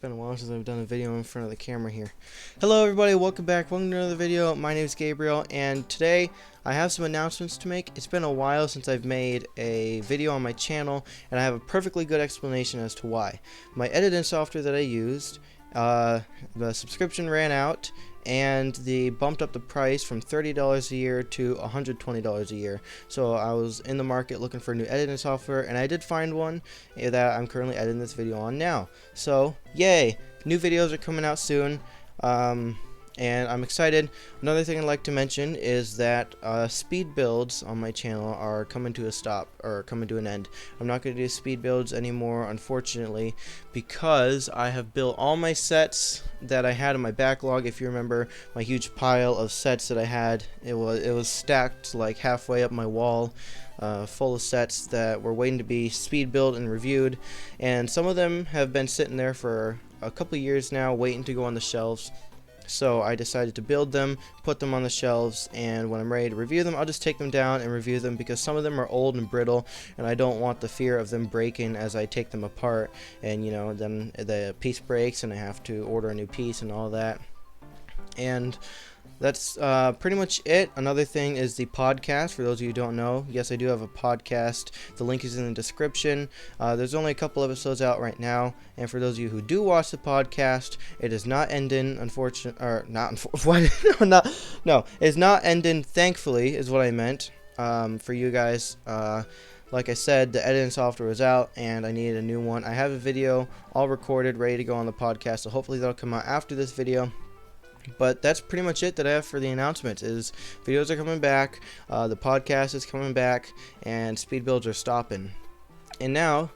been a while since I've done a video in front of the camera here. Hello everybody, welcome back, welcome to another video. My name is Gabriel, and today I have some announcements to make. It's been a while since I've made a video on my channel, and I have a perfectly good explanation as to why. My editing software that I used, the subscription ran out, and they bumped up the price from $30 a year to $120 a year. So I was in the market looking for new editing software, and I did find one that I'm currently editing this video on now. So yay, new videos are coming out soon, and I'm excited. Another thing I'd like to mention is that speed builds on my channel are coming to a stop, or coming to an end. I'm not going to do speed builds anymore, unfortunately, because I have built all my sets that I had in my backlog. If you remember my huge pile of sets that I had, it was stacked like halfway up my wall, full of sets that were waiting to be speed built and reviewed, and some of them have been sitting there for a couple years now waiting to go on the shelves. So I decided to build them, put them on the shelves, and when I'm ready to review them, I'll just take them down and review them, because some of them are old and brittle, and I don't want the fear of them breaking as I take them apart, and then the piece breaks and I have to order a new piece and all that. And that's pretty much it. Another thing is the podcast. For those of you who don't know, yes, I do have a podcast. The link is in the description. There's only a couple episodes out right now, and for those of you who do watch the podcast, it is not ending, it's not ending, thankfully, is what I meant, for you guys. Like I said, the editing software was out, and I needed a new one. I have a video all recorded, ready to go on the podcast, so hopefully that'll come out after this video. But that's pretty much it that I have for the announcements. Is videos are coming back, the podcast is coming back, and speed builds are stopping. And now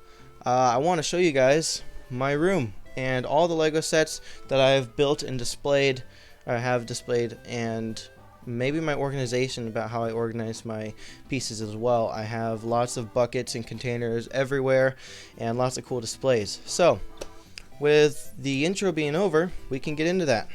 I want to show you guys my room and all the Lego sets that I have built and displayed, or have displayed, and maybe my organization, about how I organize my pieces as well. I have lots of buckets and containers everywhere, and lots of cool displays. So with the intro being over, we can get into that.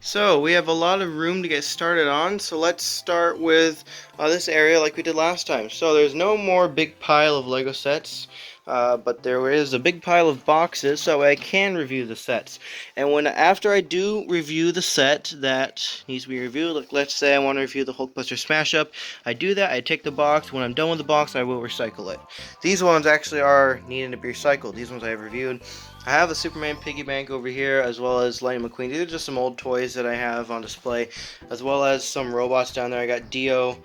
So we have a lot of room to get started on, so let's start with this area like we did last time. So there's no more big pile of Lego sets, but there is a big pile of boxes, so I can review the sets. And after I do review the set that needs to be reviewed, like let's say I want to review the Hulkbuster Smash Up, I do that, I take the box. When I'm done with the box, I will recycle it. These ones actually are needing to be recycled. These ones I have reviewed. I have a Superman piggy bank over here, as well as Lightning McQueen. These are just some old toys that I have on display, as well as some robots down there. I got Dio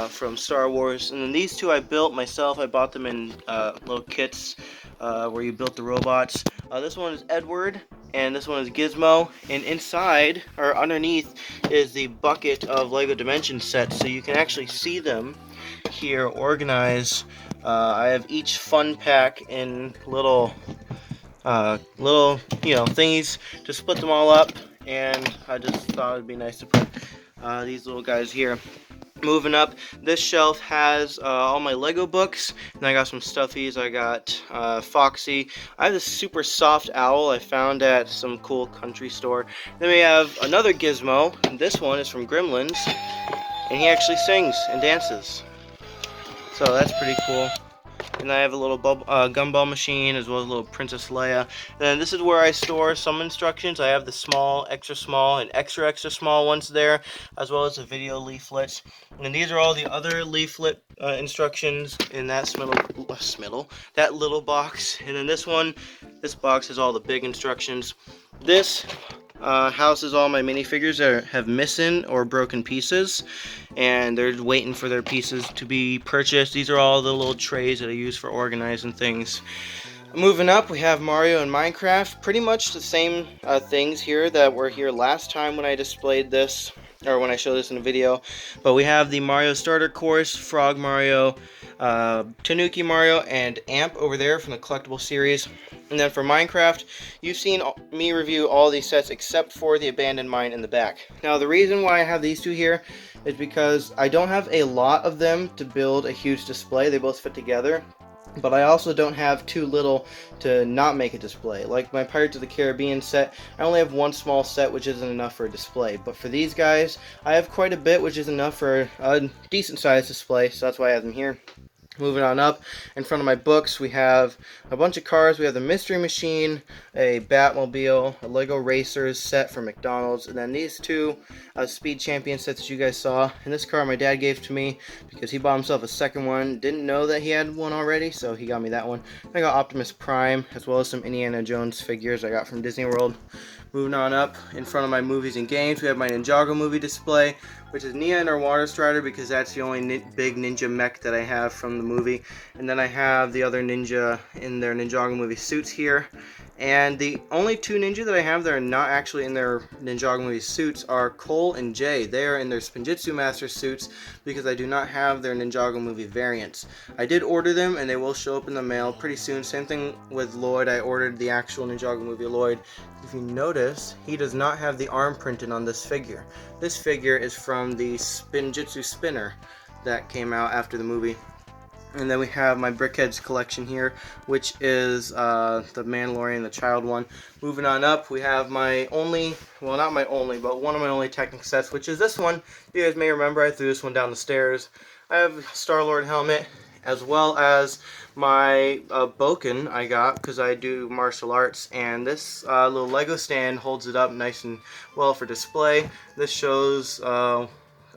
from Star Wars, and then these two I built myself. I bought them in little kits where you built the robots. This one is Edward, and this one is Gizmo, and inside, or underneath, is the bucket of Lego Dimension sets, so you can actually see them here organized. I have each fun pack in little thingies to split them all up, and I just thought it'd be nice to put these little guys here. Moving up, this shelf has all my Lego books, and I got some stuffies. I got Foxy. I have this super soft owl I found at some cool country store. Then we have another Gizmo, and this one is from Gremlins, and he actually sings and dances, so that's pretty cool. And I have a little gumball machine, as well as a little Princess Leia. And then this is where I store some instructions. I have the small, extra small, and extra small ones there, as well as the video leaflets. And then these are all the other leaflet instructions in that that little box. And then this box has all the big instructions. This houses all my minifigures that have missing or broken pieces, and they're waiting for their pieces to be purchased. These are all the little trays that I use for organizing things. Moving up, we have Mario and Minecraft. Pretty much the same things here that were here last time when I displayed this, or when I showed this in a video. But we have the Mario Starter Course, Frog Mario, Tanuki Mario, and Amp over there from the collectible series. And then for Minecraft, you've seen me review all these sets except for the Abandoned Mine in the back. Now the reason why I have these two here is because I don't have a lot of them to build a huge display. They both fit together. But I also don't have too little to not make a display. Like my Pirates of the Caribbean set, I only have one small set, which isn't enough for a display. But for these guys, I have quite a bit, which is enough for a decent sized display, so that's why I have them here. Moving on up, in front of my books, we have a bunch of cars. We have the Mystery Machine, a Batmobile, a Lego Racers set from McDonald's, and then these two Speed Champion sets that you guys saw. And this car my dad gave to me because he bought himself a second one. Didn't know that he had one already, so he got me that one. I got Optimus Prime, as well as some Indiana Jones figures I got from Disney World. Moving on up, in front of my movies and games, we have my Ninjago movie display, which is Nia and her Water Strider, because that's the only big ninja mech that I have from the movie. And then I have the other ninja in their Ninjago movie suits here. And the only two ninja that I have that are not actually in their Ninjago movie suits are Cole and Jay. They are in their Spinjitzu Master suits because I do not have their Ninjago movie variants. I did order them and they will show up in the mail pretty soon. Same thing with Lloyd. I ordered the actual Ninjago movie Lloyd. If you notice, he does not have the arm printed on this figure. This figure is from the Spinjitzu Spinner that came out after the movie. And then we have my Brickheads collection here, which is the Mandalorian, the child one. Moving on up, we have my only, well, not my only, but one of my only Technic sets, which is this one. You guys may remember I threw this one down the stairs. I have a Star-Lord helmet, as well as my Boken I got because I do martial arts, and this little Lego stand holds it up nice and well for display. This shows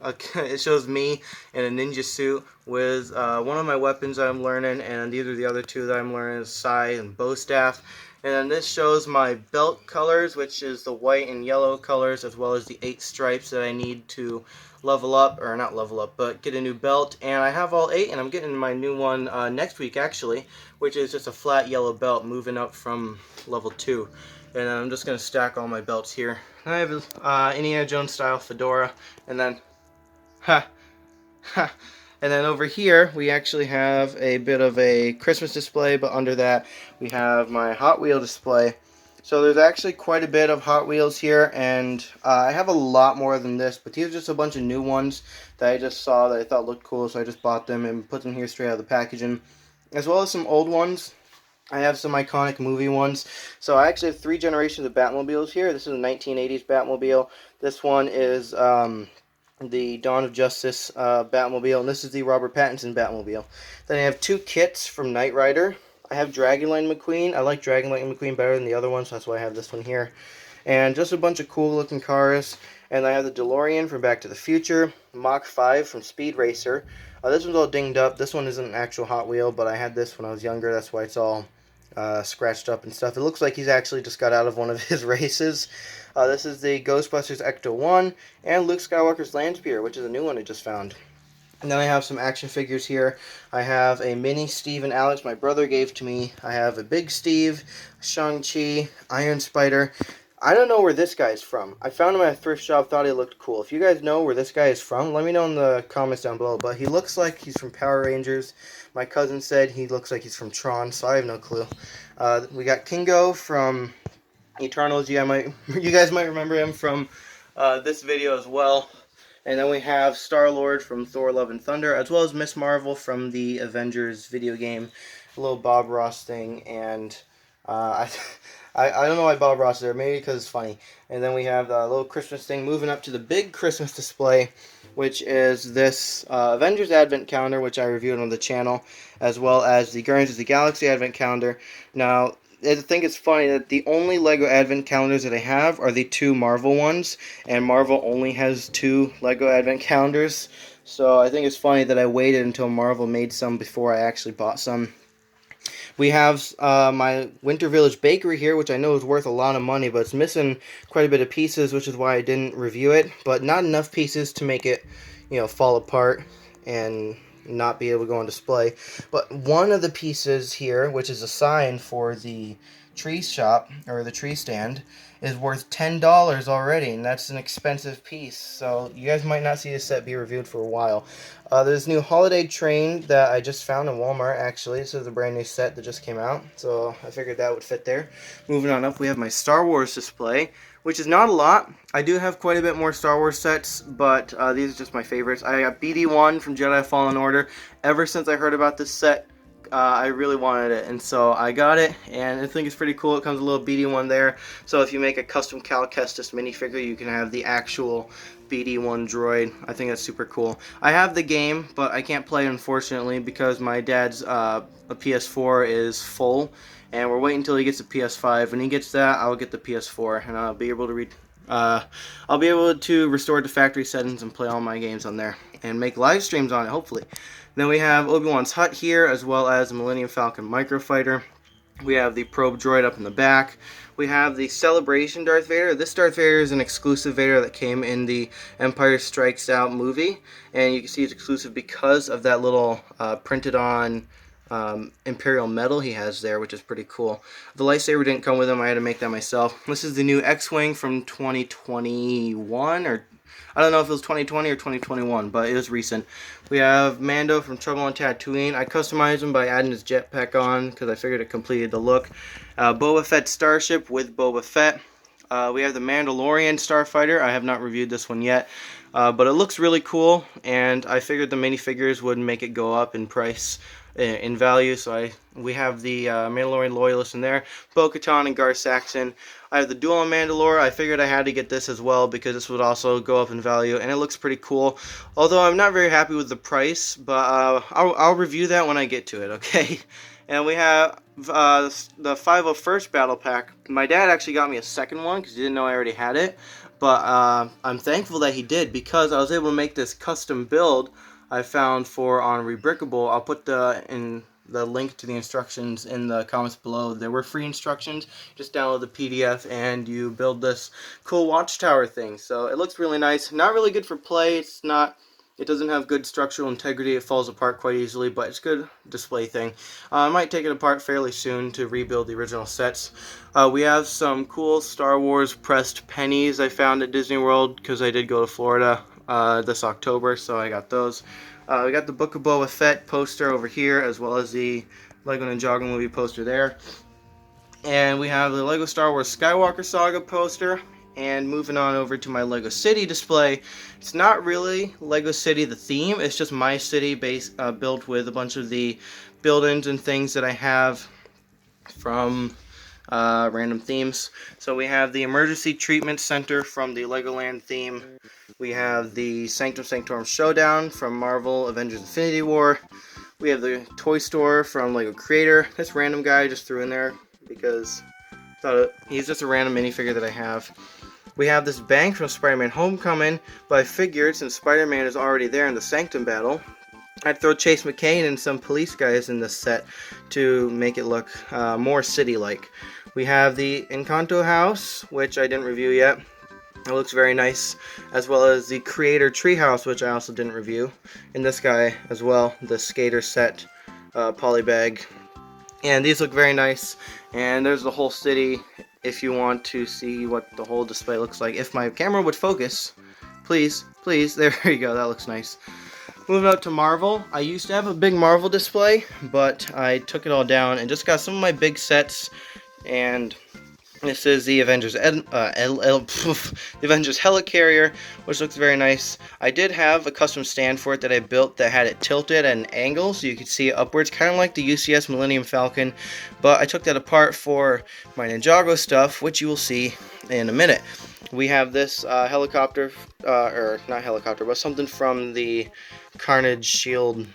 it shows me in a ninja suit with one of my weapons I'm learning, and these are the other two that I'm learning, Sai and Bow Staff. And then this shows my belt colors, which is the white and yellow colors, as well as the 8 stripes that I need to level up, or not level up, but get a new belt. And I have all 8, and I'm getting my new one next week actually, which is just a flat yellow belt moving up from level 2. And then I'm just going to stack all my belts here. And I have Indiana Jones style fedora, and then and then over here we actually have a bit of a Christmas display, but under that we have my Hot Wheel display. So there's actually quite a bit of Hot Wheels here, and I have a lot more than this, but these are just a bunch of new ones that I just saw that I thought looked cool, so I just bought them and put them here straight out of the packaging, as well as some old ones. I have some iconic movie ones. So I actually have 3 generations of Batmobiles here. This is a 1980s Batmobile. This one is the Dawn of Justice Batmobile, and this is the Robert Pattinson Batmobile. Then I have 2 kits from Knight Rider. I have Dragonlane McQueen. I like Dragonlane McQueen better than the other one, so that's why I have this one here. And just a bunch of cool looking cars. And I have the DeLorean from Back to the Future, Mach 5 from Speed Racer. This one's all dinged up. This one isn't an actual Hot Wheel, but I had this when I was younger. That's why it's all scratched up and stuff. It looks like he's actually just got out of one of his races. This is the Ghostbusters Ecto-1 and Luke Skywalker's Land Speeder, which is a new one I just found. And then I have some action figures here. I have a mini Steve and Alex my brother gave to me. I have a big Steve, Shang-Chi, Iron Spider. I don't know where this guy is from. I found him at a thrift shop, thought he looked cool. If you guys know where this guy is from, let me know in the comments down below. But he looks like he's from Power Rangers. My cousin said he looks like he's from Tron, so I have no clue. We got Kingo from Eternals. You guys might remember him from this video as well. And then we have Star-Lord from Thor Love and Thunder, as well as Miss Marvel from the Avengers video game. A little Bob Ross thing, and I don't know why Bob Ross is there, maybe because it's funny. And then we have the little Christmas thing, moving up to the big Christmas display, which is this Avengers Advent Calendar, which I reviewed on the channel, as well as the Guardians of the Galaxy Advent Calendar. Now, I think it's funny that the only LEGO Advent Calendars that I have are the 2 Marvel ones, and Marvel only has 2 LEGO Advent Calendars. So I think it's funny that I waited until Marvel made some before I actually bought some. We have my Winter Village Bakery here, which I know is worth a lot of money, but it's missing quite a bit of pieces, which is why I didn't review it. But not enough pieces to make it, fall apart and not be able to go on display. But one of the pieces here, which is a sign for the tree shop, or the tree stand, is worth $10 already, and that's an expensive piece. So you guys might not see this set be reviewed for a while. There's a new holiday train that I just found in Walmart, actually. This is a brand new set that just came out, so I figured that would fit there. Moving on up, we have my Star Wars display, which is not a lot. I do have quite a bit more Star Wars sets, but these are just my favorites. I got BD-1 from Jedi Fallen Order. Ever since I heard about this set, I really wanted it, and so I got it, and I think it's pretty cool. It comes with a little BD-1 there, so if you make a custom Cal Kestis minifigure, you can have the actual BD-1 droid. I think that's super cool. I have the game, but I can't play it, unfortunately, because my dad's a PS4 is full, and we're waiting until he gets a PS5. When he gets that, I'll get the PS4, and I'll be able to restore it to factory settings and play all my games on there and make live streams on it, hopefully. Then we have Obi-Wan's hut here, as well as the Millennium Falcon Microfighter. We have the probe droid up in the back. We have the Celebration Darth Vader. This Darth Vader is an exclusive Vader that came in the Empire Strikes Out movie, and you can see it's exclusive because of that little printed on Imperial metal he has there, which is pretty cool. The lightsaber didn't come with him. I had to make that myself. This is the new X-Wing from 2021, or I don't know if it was 2020 or 2021, but it was recent. We have Mando from Trouble on Tatooine. I customized him by adding his jetpack on because I figured it completed the look. Boba Fett Starship with Boba Fett. We have the Mandalorian Starfighter. I have not reviewed this one yet, but it looks really cool, and I figured the minifigures would make it go up in price, in value. So we have the Mandalorian Loyalist in there, Bo-Katan and Gar Saxon. I have the Duel on Mandalore. I figured I had to get this as well because this would also go up in value, and it looks pretty cool. Although I'm not very happy with the price, but I'll review that when I get to it, okay? And we have the 501st Battle Pack. My dad actually got me a second one because he didn't know I already had it, but I'm thankful that he did because I was able to make this custom build I found for on Rebrickable. I'll put the link to the instructions in the comments below. There were free instructions. Just download the PDF and you build this cool watchtower thing. So it looks really nice. Not really good for play. It doesn't have good structural integrity. It falls apart quite easily, but it's a good display thing. I might take it apart fairly soon to rebuild the original sets. We have some cool Star Wars pressed pennies I found at Disney World because I did go to Florida this October, so I got those. We got the Book of Boba Fett poster over here, as well as the Lego Ninjago movie poster there. And we have the Lego Star Wars Skywalker Saga poster. And moving on over to my Lego City display, it's not really Lego City the theme, it's just my city built with a bunch of the buildings and things that I have from random themes. So we have the Emergency Treatment Center from the Legoland theme. We have the Sanctum Sanctorum Showdown from Marvel Avengers Infinity War. We have the Toy Store from Lego Creator. This random guy I just threw in there because he's just a random minifigure that I have. We have this bank from Spider-Man Homecoming, but I figured since Spider-Man is already there in the Sanctum battle, I'd throw Chase McCain and some police guys in this set to make it look more city-like. We have the Encanto House, which I didn't review yet. It looks very nice, as well as the Creator Treehouse, which I also didn't review. And this guy as well, the Skater set polybag. And these look very nice. And there's the whole city if you want to see what the whole display looks like. If my camera would focus, please, there you go, that looks nice. Moving up to Marvel, I used to have a big Marvel display, but I took it all down and just got some of my big sets, and this is the Avengers the Avengers Helicarrier, which looks very nice. I did have a custom stand for it that I built that had it tilted at an angle so you could see it upwards, kind of like the UCS Millennium Falcon, but I took that apart for my Ninjago stuff, which you will see in a minute. We have this helicopter, or not helicopter, but something from the Carnage Shield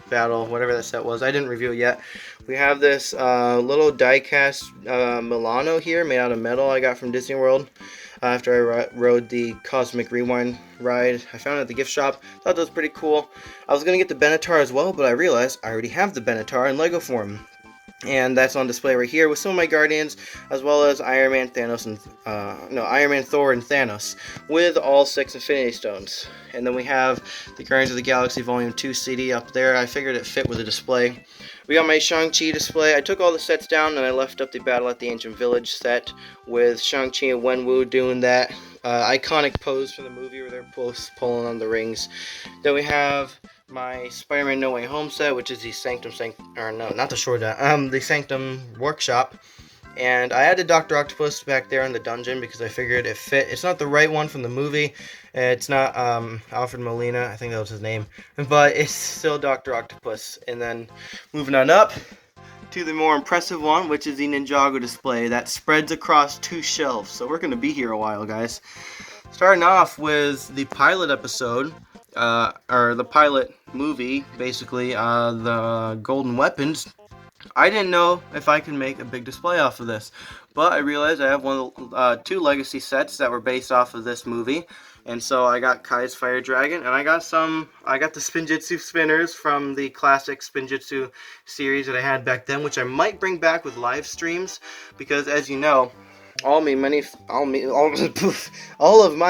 battle, whatever that set was. I didn't review it yet. We have this little die-cast Milano here, made out of metal I got from Disney World after I rode the Cosmic Rewind ride. I found it at the gift shop. Thought that was pretty cool. I was going to get the Benatar as well, but I realized I already have the Benatar in Lego form. And that's on display right here with some of my Guardians, as well as Iron Man, Thor, and Thanos, with all 6 Infinity Stones. And then we have the Guardians of the Galaxy Volume 2 CD up there. I figured it fit with the display. We got my Shang-Chi display. I took all the sets down and I left up the Battle at the Ancient Village set with Shang-Chi and Wenwu doing that iconic pose from the movie where they're both pulling on the rings. Then we have my Spider-Man No Way Home set, which is the the Sanctum Workshop. And I added Dr. Octopus back there in the dungeon because I figured it fit. It's not the right one from the movie. It's not Alfred Molina, I think that was his name, but it's still Dr. Octopus. And then moving on up to the more impressive one, which is the Ninjago display that spreads across 2 shelves. So we're going to be here a while, guys. Starting off with the pilot episode, or the pilot movie, basically, the Golden Weapons. I didn't know if I could make a big display off of this, but I realized I have two legacy sets that were based off of this movie, and so I got Kai's Fire Dragon, and I got the Spinjitzu spinners from the classic Spinjitzu series that I had back then, which I might bring back with live streams, because as you know, all of my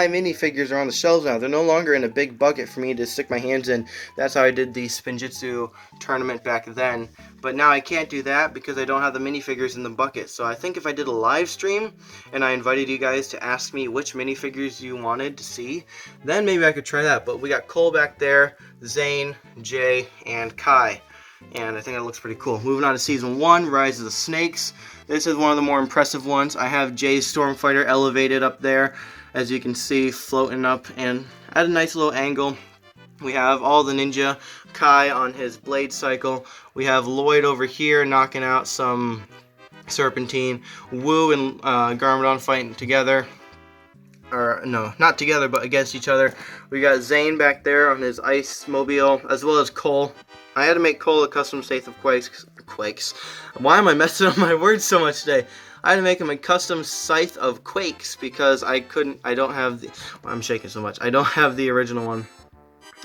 minifigures are on the shelves now. They're no longer in a big bucket for me to stick my hands in. That's how I did the Spinjitzu tournament back then. But now I can't do that because I don't have the minifigures in the bucket. So I think if I did a live stream and I invited you guys to ask me which minifigures you wanted to see, then maybe I could try that. But we got Cole back there, Zane, Jay, and Kai. And I think that looks pretty cool. Moving on to Season 1, Rise of the Snakes. This is one of the more impressive ones. I have Jay's Stormfighter elevated up there, as you can see, floating up and at a nice little angle. We have all the ninja, Kai on his blade cycle. We have Lloyd over here knocking out some Serpentine. Wu and Garmadon fighting together. Or, no, not together, but against each other. We got Zane back there on his Ice Mobile, as well as Cole. I had to make Cole a custom Scythe of Quakes. Why am I messing up my words so much today? I had to make him a custom Scythe of Quakes because I don't have the, I'm shaking so much. I don't have the original one.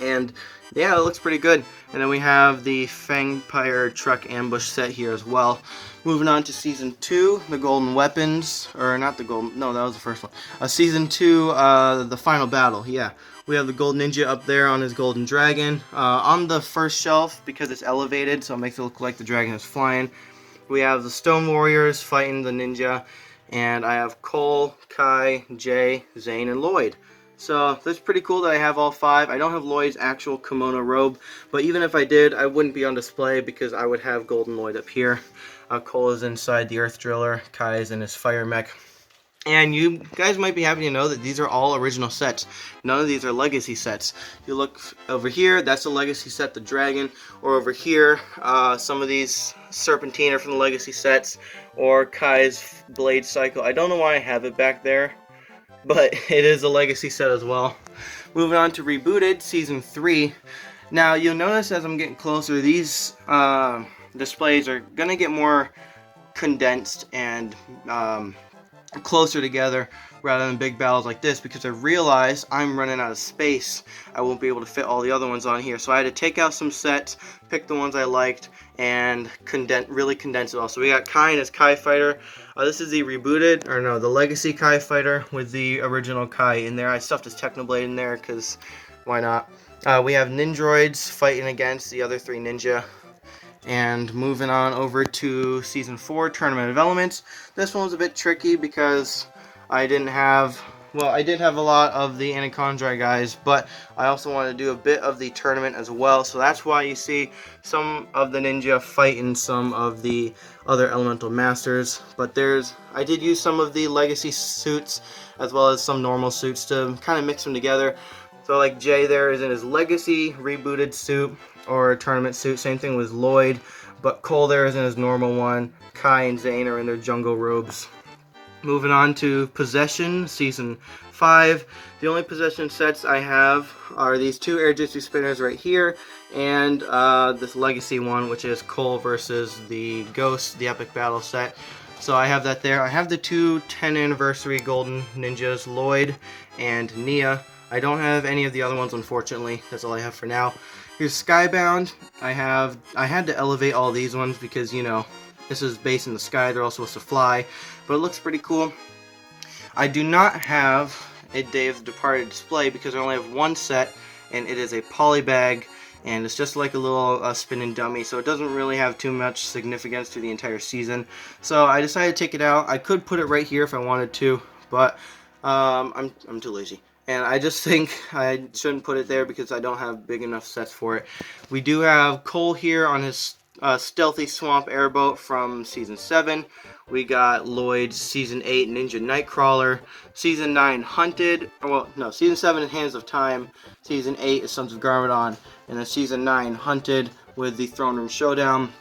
And yeah, it looks pretty good. And then we have the Fangpire Truck Ambush set here as well. Moving on to Season 2, the Golden Weapons, or not the Golden, no, that was the first one. Season 2, the Final Battle, yeah. We have the Gold Ninja up there on his Golden Dragon. On the first shelf, because it's elevated, so it makes it look like the dragon is flying. We have the Stone Warriors fighting the ninja. And I have Cole, Kai, Jay, Zane, and Lloyd. So that's pretty cool that I have all 5. I don't have Lloyd's actual kimono robe, but even if I did, I wouldn't be on display because I would have Golden Lloyd up here. Cole is inside the Earth Driller, Kai is in his Fire Mech. And you guys might be happy to know that these are all original sets. None of these are legacy sets. You look over here, that's a legacy set, the dragon. Or over here, some of these Serpentine are from the legacy sets. Or Kai's Blade Cycle. I don't know why I have it back there, but it is a legacy set as well. Moving on to Rebooted, Season 3. Now, you'll notice as I'm getting closer, these displays are going to get more condensed and closer together rather than big battles like this, because I realized I'm running out of space. I won't be able to fit all the other ones on here, so I had to take out some sets, pick the ones I liked, and really condense it all. So we got Kai and his Kai Fighter. This is the rebooted, or no, the Legacy Kai Fighter with the original Kai in there. I stuffed his Technoblade in there because why not? We have Nindroids fighting against the other 3 ninja. And moving on over to Season 4, Tournament of Elements. This one was a bit tricky because I didn't have, well, I did have a lot of the Anacondra guys, but I also wanted to do a bit of the tournament as well. So that's why you see some of the ninja fighting some of the other Elemental Masters. But I did use some of the Legacy suits as well as some normal suits to kind of mix them together. So like Jay there is in his Legacy rebooted suit or tournament suit. Same thing with Lloyd. But Cole there is in his normal one. Kai and Zane are in their jungle robes. Moving on to Possession, Season 5. The only Possession sets I have are these 2 Air Jitsu spinners right here. And this Legacy one, which is Cole versus the Ghost, the Epic Battle set. So I have that there. I have the 2 10th Anniversary Golden Ninjas, Lloyd and Nia. I don't have any of the other ones, unfortunately. That's all I have for now. Here's Skybound. I had to elevate all these ones because, you know, this is based in the sky. They're all supposed to fly, but it looks pretty cool. I do not have a Day of the Departed display because I only have 1 set, and it is a polybag, and it's just like a little spinning dummy, so it doesn't really have too much significance to the entire season. So I decided to take it out. I could put it right here if I wanted to, but I'm too lazy. And I just think I shouldn't put it there because I don't have big enough sets for it. We do have Cole here on his Stealthy Swamp Airboat from Season 7. We got Lloyd's Season 8 Ninja Nightcrawler. Season 9 Hunted. Well, no, Season 7 Hands of Time. Season 8 is Sons of Garmadon. And then Season 9 Hunted with the Throne Room Showdown.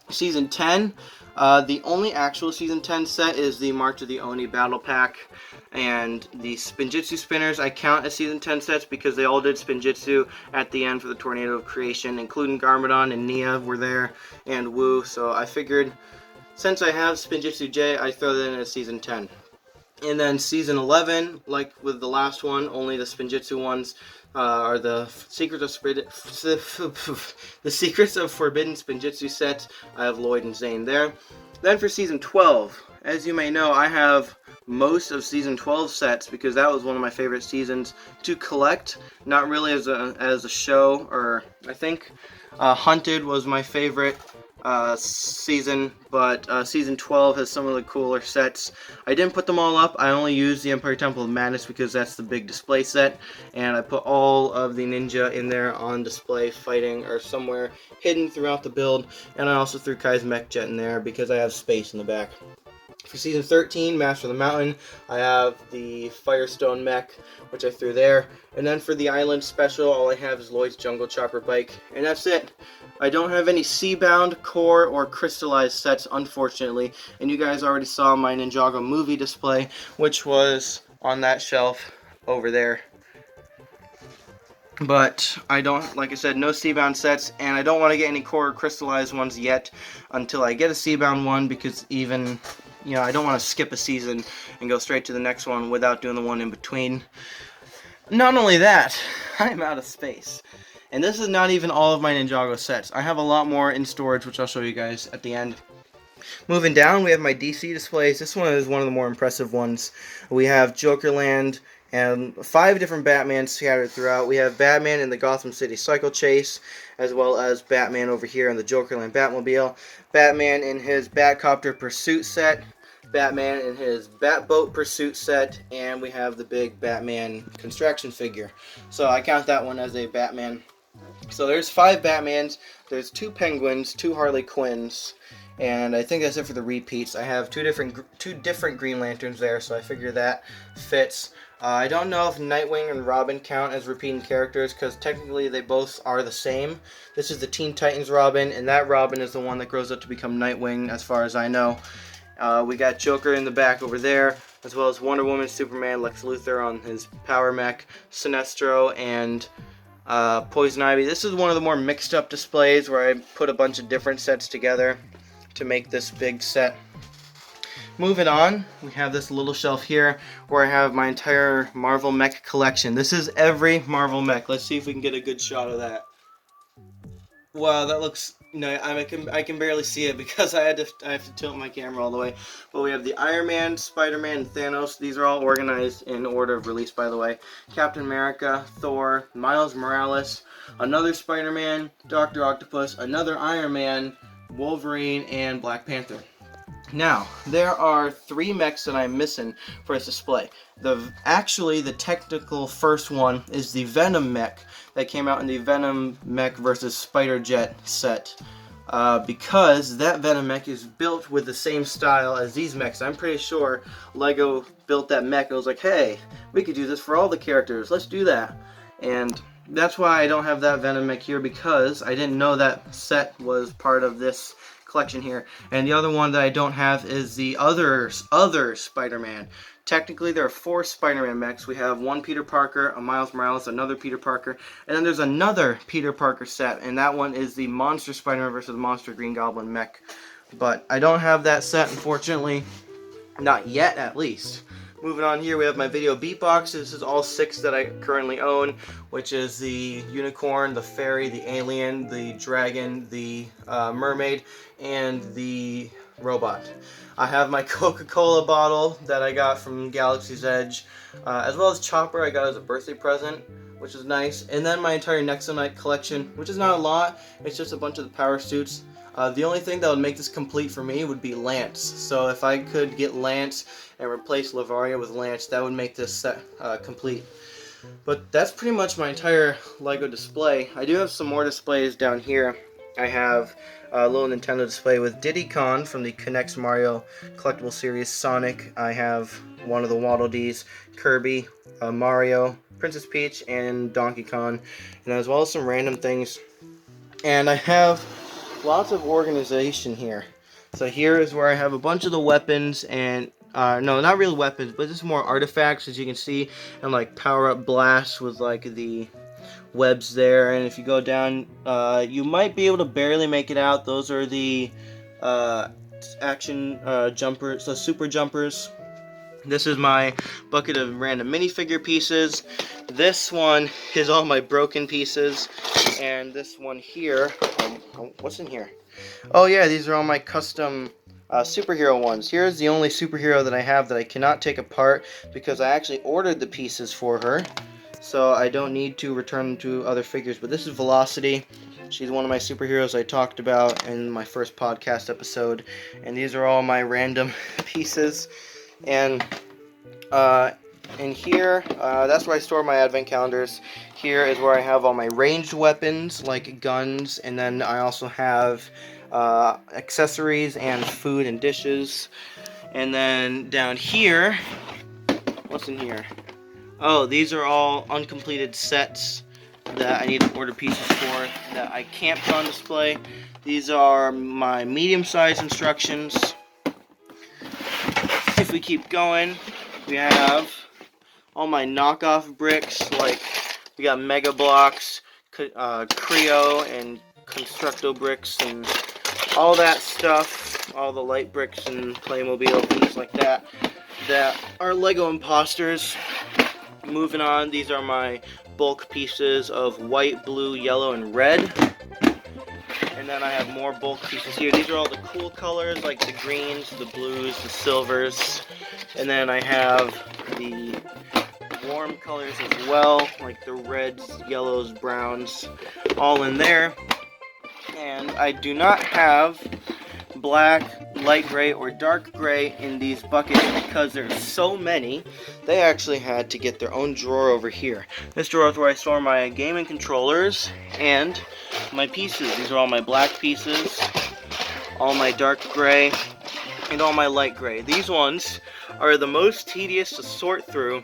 Season 10, the only actual Season 10 set is the March of the Oni Battle Pack. And the Spinjitzu Spinners I count as Season 10 sets because they all did Spinjitzu at the end for the Tornado of Creation, including Garmadon and Nia were there, and Wu. So I figured, since I have Spinjitzu J, I throw that in as Season 10. And then Season 11, like with the last one, only the Spinjitzu ones are the Secrets of Forbidden Spinjitzu set. I have Lloyd and Zane there. Then for Season 12, as you may know, I have most of Season 12 sets because that was one of my favorite seasons to collect. Not really as a show, or I think Hunted was my favorite season, but Season 12 has some of the cooler sets. I didn't put them all up. I only used the Empire Temple of Madness because that's the big display set, and I put all of the ninja in there on display fighting or somewhere hidden throughout the build, and I also threw Kai's Mech Jet in there because I have space in the back. For Season 13, Master of the Mountain, I have the Firestone Mech, which I threw there. And then for the Island Special, all I have is Lloyd's Jungle Chopper Bike. And that's it. I don't have any Seabound, Core, or Crystallized sets, unfortunately. And you guys already saw my Ninjago movie display, which was on that shelf over there. But I don't, like I said, no Seabound sets, and I don't want to get any Core or Crystallized ones yet until I get a Seabound one, because even, you know, I don't want to skip a season and go straight to the next one without doing the one in between. Not only that, I'm out of space. And this is not even all of my Ninjago sets. I have a lot more in storage, which I'll show you guys at the end. Moving down, we have my DC displays. This one is one of the more impressive ones. We have Jokerland and 5 different Batmans scattered throughout. We have Batman in the Gotham City Cycle Chase, as well as Batman over here in the Jokerland Batmobile, Batman in his Batcopter Pursuit set, Batman in his Batboat Pursuit set, and we have the big Batman construction figure. So I count that one as a Batman. So there's 5 Batmans, there's 2 Penguins, 2 Harley Quinns, and I think that's it for the repeats. I have two different Green Lanterns there, so I figure that fits. I don't know if Nightwing and Robin count as repeating characters, because technically they both are the same. This is the Teen Titans Robin, and that Robin is the one that grows up to become Nightwing, as far as I know. We got Joker in the back over there, as well as Wonder Woman, Superman, Lex Luthor on his Power Mech, Sinestro, and Poison Ivy. This is one of the more mixed up displays where I put a bunch of different sets together to make this big set. Moving on, we have this little shelf here where I have my entire Marvel mech collection. This is every Marvel mech. Let's see if we can get a good shot of that. Wow, that looks, no, I can barely see it because I have to tilt my camera all the way. But we have the Iron Man, Spider-Man, and Thanos. These are all organized in order of release, by the way. Captain America, Thor, Miles Morales, another Spider-Man, Dr. Octopus, another Iron Man, Wolverine, and Black Panther. Now, there are 3 mechs that I'm missing for this display. Actually, the technical first one is the Venom mech that came out in the Venom mech versus Spider-Jet set. Because that Venom mech is built with the same style as these mechs. I'm pretty sure LEGO built that mech and was like, hey, we could do this for all the characters. Let's do that. And that's why I don't have that Venom mech here, because I didn't know that set was part of this collection here. And the other one that I don't have is the other Spider-Man. Technically, there are 4 Spider-Man mechs. We have one Peter Parker, a Miles Morales, another Peter Parker, and then there's another Peter Parker set, and that one is the Monster Spider-Man versus Monster Green Goblin mech. But I don't have that set, unfortunately. Not yet, at least. Moving on here, we have my Video Beatbox. This is all 6 that I currently own, which is the Unicorn, the Fairy, the Alien, the Dragon, the Mermaid, and the Robot. I have my Coca-Cola bottle that I got from Galaxy's Edge, as well as Chopper I got as a birthday present, which is nice. And then my entire Nexonite collection, which is not a lot, it's just a bunch of the power suits. The only thing that would make this complete for me would be Lance. So if I could get Lance and replace Lavaria with Lance, that would make this set complete. But that's pretty much my entire LEGO display. I do have some more displays down here. I have little Nintendo display with Diddy Kong from the Connects Mario collectible series, Sonic. I have one of the Waddle Dees, Kirby, Mario, Princess Peach, and Donkey Kong, and as well as some random things. And I have lots of organization here. So here is where I have a bunch of the weapons and no, not real weapons, but just more artifacts, as you can see, and like power-up blasts with like the webs there. And if you go down, you might be able to barely make it out. Those are the action jumpers, so super jumpers. This is my bucket of random minifigure pieces. This one is all my broken pieces, and this one here, what's in here? Oh yeah, these are all my custom superhero ones. Here's the only superhero that I have that I cannot take apart because I actually ordered the pieces for her, so I don't need to return them to other figures. But this is Velocity. She's one of my superheroes I talked about in my first podcast episode, and these are all my random pieces. And in here, that's where I store my advent calendars. Here is where I have all my ranged weapons, like guns, and then I also have accessories and food and dishes. And then down here, what's in here? Oh, these are all uncompleted sets that I need to order pieces for that I can't put on display. These are my medium-sized instructions. If we keep going, we have all my knockoff bricks, like we got Mega Blocks, Creo, and Constructo bricks, and all that stuff, all the light bricks and Playmobil, things like that, that are Lego Imposters. Moving on, these are my bulk pieces of white, blue, yellow, and red. And then I have more bulk pieces here. These are all the cool colors, like the greens, the blues, the silvers. And then I have the warm colors as well, like the reds, yellows, browns, all in there. And I do not have black, light gray, or dark gray in these buckets because there's so many. They actually had to get their own drawer over here. This drawer is where I store my gaming controllers and my pieces. These are all my black pieces, all my dark gray, and all my light gray. These ones are the most tedious to sort through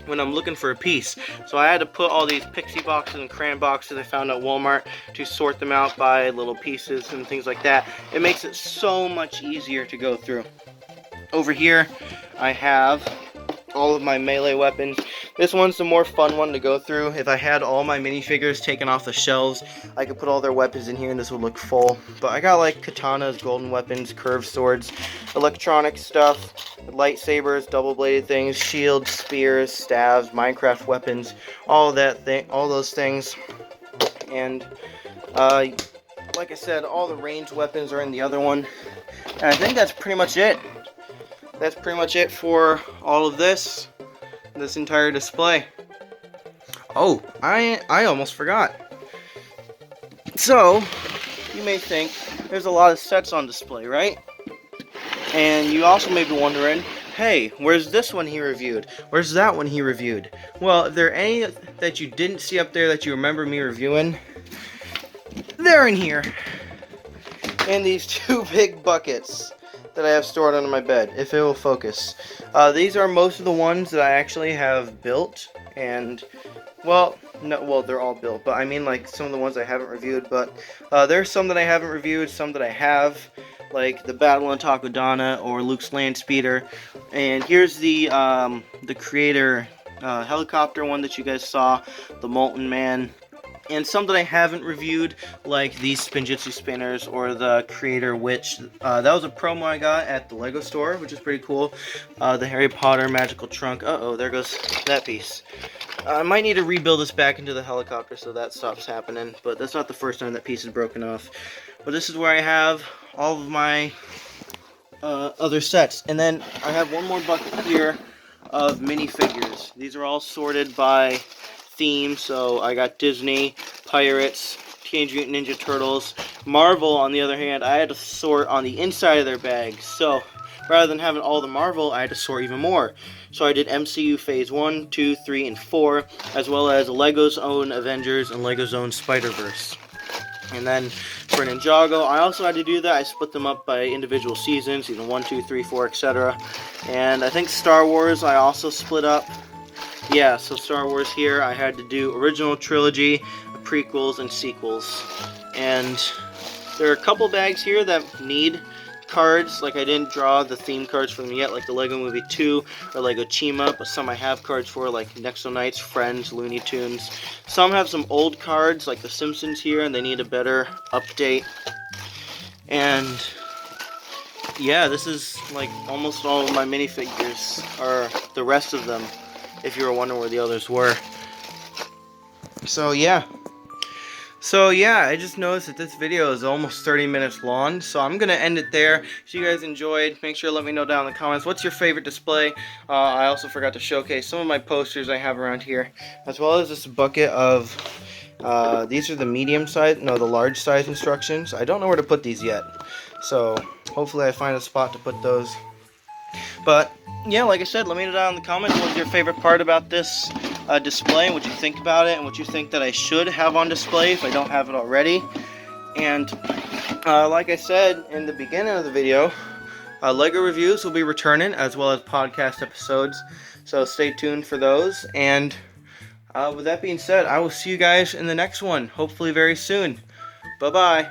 when I'm looking for a piece. So I had to put all these pixie boxes and crayon boxes I found at Walmart to sort them out by little pieces and things like that. It makes it so much easier to go through. Over here I have all of my melee weapons. This one's the more fun one to go through. If I had all my minifigures taken off the shelves, I could put all their weapons in here and this would look full. But I got like katanas, golden weapons, curved swords, electronic stuff, lightsabers, double-bladed things, shields, spears, staves, Minecraft weapons, all those things. And like I said, all the ranged weapons are in the other one. And I think that's pretty much it. That's pretty much it for all of this entire display. Oh, I almost forgot. So, you may think there's a lot of sets on display, right? And you also may be wondering, hey, where's this one he reviewed? Where's that one he reviewed? Well, if there are any that you didn't see up there that you remember me reviewing, they're in here. In these two big buckets that I have stored under my bed, if it will focus. These are most of the ones that I actually have built, and well, they're all built, but I mean like some of the ones I haven't reviewed, but there's some that I haven't reviewed, some that I have, like the Battle on Takodana or Luke's Land Speeder. And here's the Creator helicopter one that you guys saw, the Molten Man. And some that I haven't reviewed, like these Spinjitzu spinners or the Creator Witch. That was a promo I got at the Lego store, which is pretty cool. The Harry Potter magical trunk. Uh-oh, there goes that piece. I might need to rebuild this back into the helicopter so that stops happening, but that's not the first time that piece is broken off. But this is where I have all of my other sets. And then I have one more bucket here of minifigures. These are all sorted by theme, so I got Disney, Pirates, Teenage Mutant Ninja Turtles. Marvel, on the other hand, I had to sort on the inside of their bags, so rather than having all the Marvel, I had to sort even more. So I did MCU Phase 1, 2, 3, and 4, as well as Lego's own Avengers and Lego's own Spider-Verse. And then for Ninjago, I also had to do that. I split them up by individual seasons, 1, 2, 3, 4, etc. And I think Star Wars I also split up. Yeah, so Star Wars here, I had to do original trilogy, prequels, and sequels. And there are a couple bags here that need cards. Like, I didn't draw the theme cards for them yet, like the Lego Movie 2 or Lego Chima, but some I have cards for, like Nexo Knights, Friends, Looney Tunes. Some have some old cards, like the Simpsons here, and they need a better update. And yeah, this is like almost all of my minifigures, or the rest of them, if you were wondering where the others were. So yeah, I just noticed that this video is almost 30 minutes long, so I'm going to end it there. If you guys enjoyed, make sure to let me know down in the comments what's your favorite display. I also forgot to showcase some of my posters I have around here, as well as this bucket of, these are the the large size instructions. I don't know where to put these yet, so hopefully I find a spot to put those. But yeah, like I said, let me know down in the comments what's your favorite part about this display, and what you think about it, and what you think that I should have on display if I don't have it already. And like I said in the beginning of the video, LEGO reviews will be returning, as well as podcast episodes, so stay tuned for those. And with that being said, I will see you guys in the next one, hopefully very soon. Bye bye.